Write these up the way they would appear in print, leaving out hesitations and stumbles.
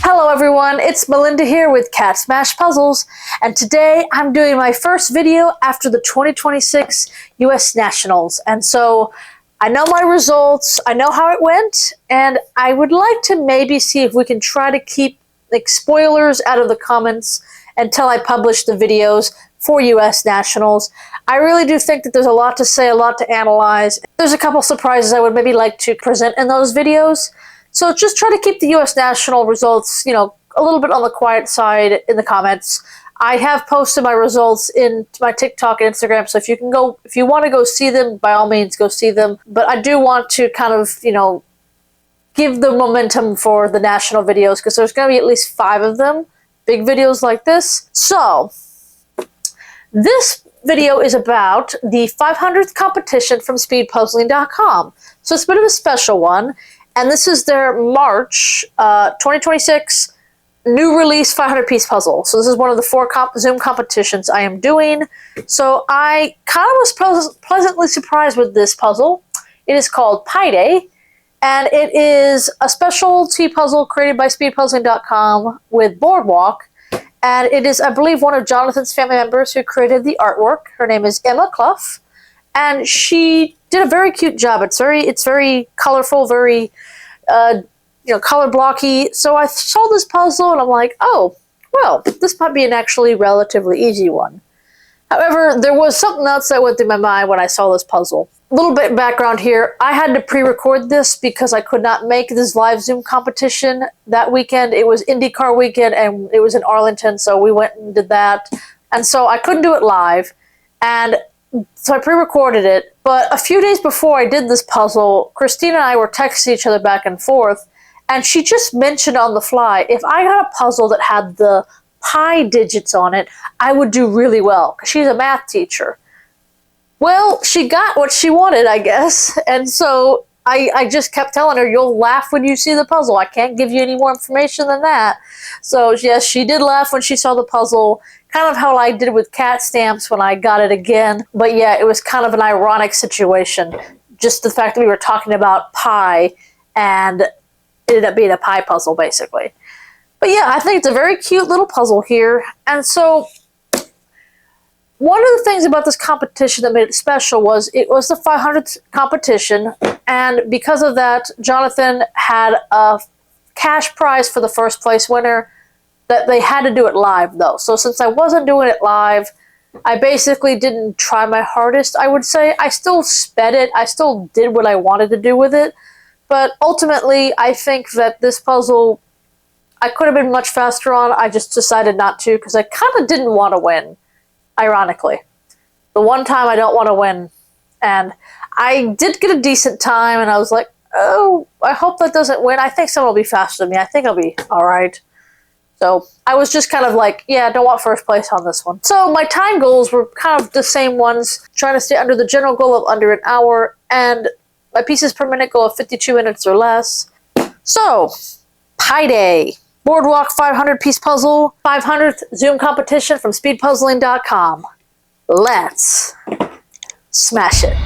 Hello everyone, it's Melinda here with CatSmashPuzzles, and today I'm doing my first video after the 2026 US Nationals. And so I know my results, I know how it went, and I would like to maybe see if we can try to keep like spoilers out of the comments until I publish the videos for US Nationals. I really do think that there's a lot to say, a lot to analyze. There's a couple surprises I would maybe like to present in those videos. So just try to keep the US National results, a little bit on the quiet side in the comments. I have posted my results in my TikTok and Instagram, so if you want to go see them, by all means go see them. But I do want to kind of, give the momentum for the national videos, because there's going to be at least 5 of them, big videos like this. So this video is about the 500th competition from speedpuzzling.com. So it's a bit of a special one. And this is their March 2026 new release 500-piece puzzle. So this is one of the 4 Zoom competitions I am doing. So I kind of was pleasantly surprised with this puzzle. It is called Pi Day, and it is a specialty puzzle created by speedpuzzling.com with Boardwalk. And it is, I believe, one of Jonathan's family members who created the artwork. Her name is Emma Clough, and she did a very cute job. It's very colorful, very color blocky. So I saw this puzzle and I'm like, oh, well, this might be an actually relatively easy one. However, there was something else that went through my mind when I saw this puzzle. A little bit of background here. I had to pre-record this because I could not make this live Zoom competition that weekend. It was IndyCar weekend and it was in Arlington, so we went and did that. And so I couldn't do it live. And so I pre-recorded it, but a few days before I did this puzzle, Christina and I were texting each other back and forth, and she just mentioned on the fly, if I got a puzzle that had the pi digits on it, I would do really well, because she's a math teacher. Well, she got what she wanted, I guess, and so I just kept telling her, you'll laugh when you see the puzzle. I can't give you any more information than that. So yes, she did laugh when she saw the puzzle, kind of how I did with cat stamps when I got it again. But yeah, it was kind of an ironic situation. Just the fact that we were talking about pi and it ended up being a pie puzzle, basically. But yeah, I think it's a very cute little puzzle here. And so one of the things about this competition that made it special was it was the 500th competition, and because of that, Jonathan had a cash prize for the first place winner that they had to do it live, though. So since I wasn't doing it live, I basically didn't try my hardest, I would say. I still sped it. I still did what I wanted to do with it. But ultimately, I think that this puzzle, I could have been much faster on. I just decided not to because I kind of didn't want to win. Ironically, the one time I don't want to win, and I did get a decent time, and I was like, oh, I hope that doesn't win. I think someone will be faster than me. I think I'll be all right. So I was just kind of like, yeah, I don't want first place on this one. So my time goals were kind of the same ones, trying to stay under the general goal of under an hour, and my pieces per minute goal of 52 minutes or less. So, Pi Day. Boardwalk 500-piece puzzle, 500th Zoom competition from speedpuzzling.com. Let's smash it.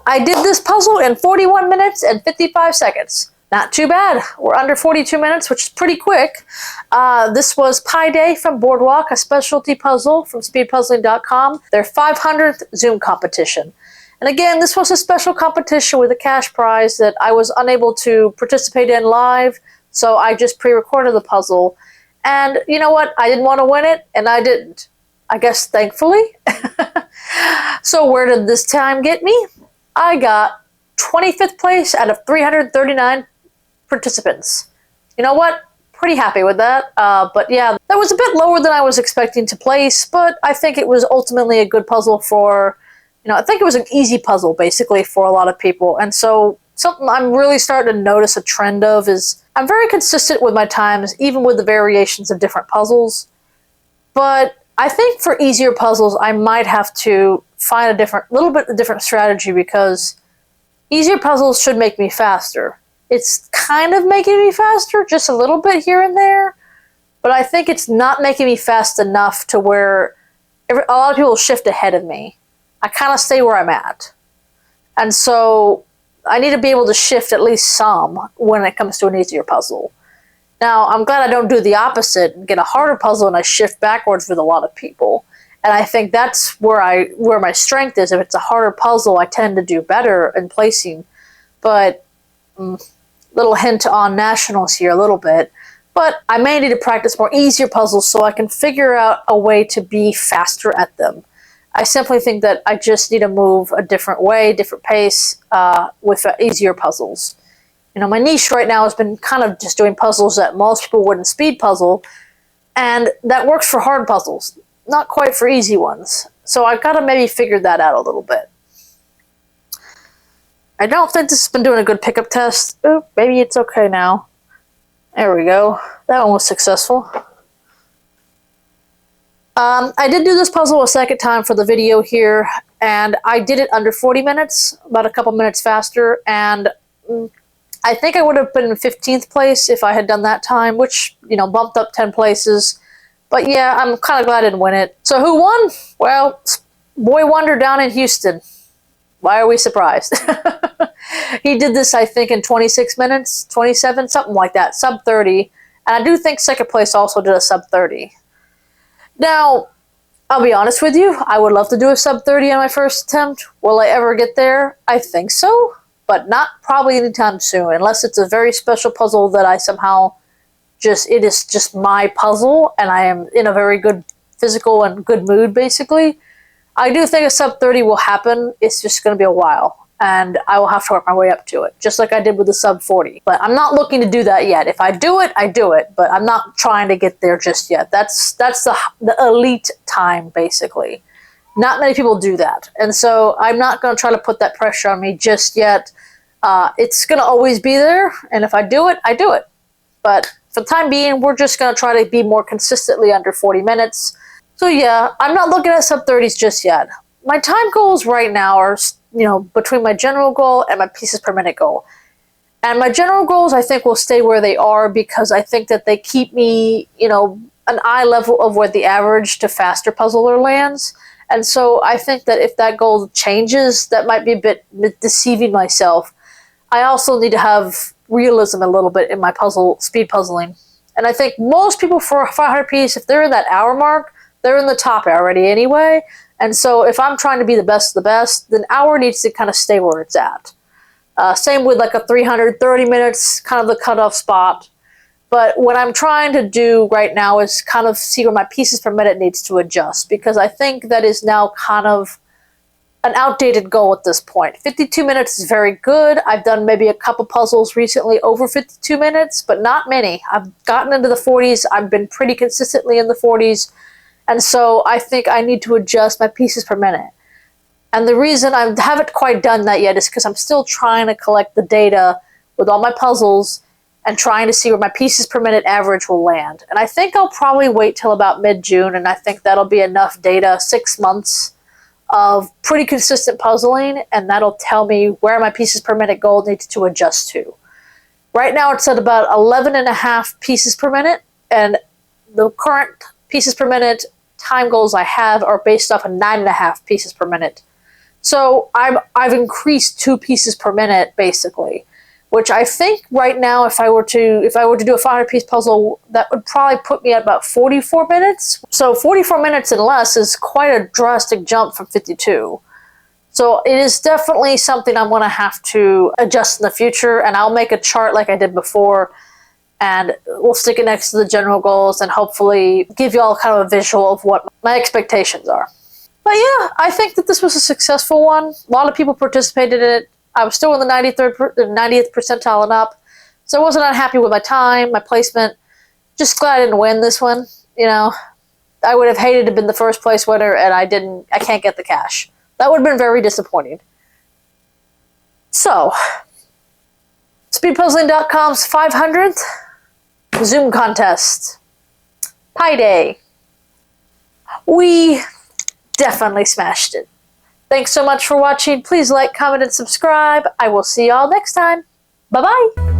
I did this puzzle in 41 minutes and 55 seconds. Not too bad. We're under 42 minutes, which is pretty quick. This was Pi Day from Boardwalk, a specialty puzzle from speedpuzzling.com, their 500th Zoom competition. And again, this was a special competition with a cash prize that I was unable to participate in live, so I just pre-recorded the puzzle. And you know what? I didn't want to win it, and I didn't. I guess thankfully. So where did this time get me? I got 25th place out of 339 participants. You know what? Pretty happy with that. But yeah, that was a bit lower than I was expecting to place, but I think it was ultimately a good puzzle for, I think it was an easy puzzle basically for a lot of people. And so something I'm really starting to notice a trend of is I'm very consistent with my times, even with the variations of different puzzles. But I think for easier puzzles, I might have to find a little bit different strategy, because easier puzzles should make me faster. It's kind of making me faster, just a little bit here and there, but I think it's not making me fast enough to where a lot of people shift ahead of me. I kind of stay where I'm at. And so I need to be able to shift at least some when it comes to an easier puzzle. Now, I'm glad I don't do the opposite and get a harder puzzle and I shift backwards with a lot of people. And I think that's where my strength is. If it's a harder puzzle, I tend to do better in placing. But little hint on nationals here a little bit. But I may need to practice more easier puzzles so I can figure out a way to be faster at them. I simply think that I just need to move a different way, different pace with easier puzzles. My niche right now has been kind of just doing puzzles that most people wouldn't speed puzzle, and that works for hard puzzles, not quite for easy ones. So I've got to maybe figure that out a little bit. I don't think this has been doing a good pickup test. Ooh, maybe it's okay now. There we go. That one was successful. I did do this puzzle a second time for the video here, and I did it under 40 minutes, about a couple minutes faster, and I think I would have been in 15th place if I had done that time, which, bumped up 10 places. But yeah, I'm kind of glad I didn't win it. So who won? Well, Boy Wonder down in Houston. Why are we surprised? He did this, I think, in 26 minutes, 27, something like that, sub 30. And I do think second place also did a sub 30. Now, I'll be honest with you, I would love to do a sub 30 on my first attempt. Will I ever get there? I think so, but not probably anytime soon, unless it's a very special puzzle that I somehow it is just my puzzle and I am in a very good physical and good mood, basically. I do think a sub 30 will happen. It's just going to be a while, and I will have to work my way up to it, just like I did with the sub 40. But I'm not looking to do that yet. If I do it, I do it, but I'm not trying to get there just yet. That's the elite time, basically. Not many people do that, and so I'm not going to try to put that pressure on me just yet. It's going to always be there, and if I do it, I do it. But for the time being, we're just going to try to be more consistently under 40 minutes. So yeah, I'm not looking at sub 30s just yet. My time goals right now are, between my general goal and my pieces per minute goal. And my general goals, I think, will stay where they are because I think that they keep me, an eye level of where the average to faster puzzler lands. And so I think that if that goal changes, that might be a bit deceiving myself. I also need to have realism a little bit in my speed puzzling. And I think most people for a 500 piece, if they're in that hour mark, they're in the top already anyway. And so if I'm trying to be the best of the best, then hour needs to kind of stay where it's at. Same with like a 330 minutes, kind of the cutoff spot. But what I'm trying to do right now is kind of see where my pieces per minute needs to adjust, because I think that is now kind of an outdated goal at this point. 52 minutes is very good. I've done maybe a couple puzzles recently over 52 minutes, but not many. I've gotten into the 40s. I've been pretty consistently in the 40s. And so I think I need to adjust my pieces per minute. And the reason I haven't quite done that yet is because I'm still trying to collect the data with all my puzzles and trying to see where my pieces per minute average will land. And I think I'll probably wait till about mid-June, and I think that'll be enough data, 6 months of pretty consistent puzzling, and that'll tell me where my pieces per minute goal needs to adjust to. Right now it's at about 11.5 pieces per minute, and the current pieces per minute time goals I have are based off of 9.5 pieces per minute. So I've increased 2 pieces per minute basically, which I think right now if I were to do a 500-piece puzzle, that would probably put me at about 44 minutes. So 44 minutes and less is quite a drastic jump from 52. So it is definitely something I'm going to have to adjust in the future, and I'll make a chart like I did before, and we'll stick it next to the general goals and hopefully give you all kind of a visual of what my expectations are. But yeah, I think that this was a successful one. A lot of people participated in it. I was still in the 90th percentile and up, so I wasn't unhappy with my time, my placement. Just glad I didn't win this one. You know, I would have hated to have been the first place winner, and I can't get the cash. That would have been very disappointing. So, SpeedPuzzling.com's 500th Zoom contest. Pi Day. We definitely smashed it. Thanks so much for watching. Please like, comment, and subscribe. I will see y'all next time. Bye-bye.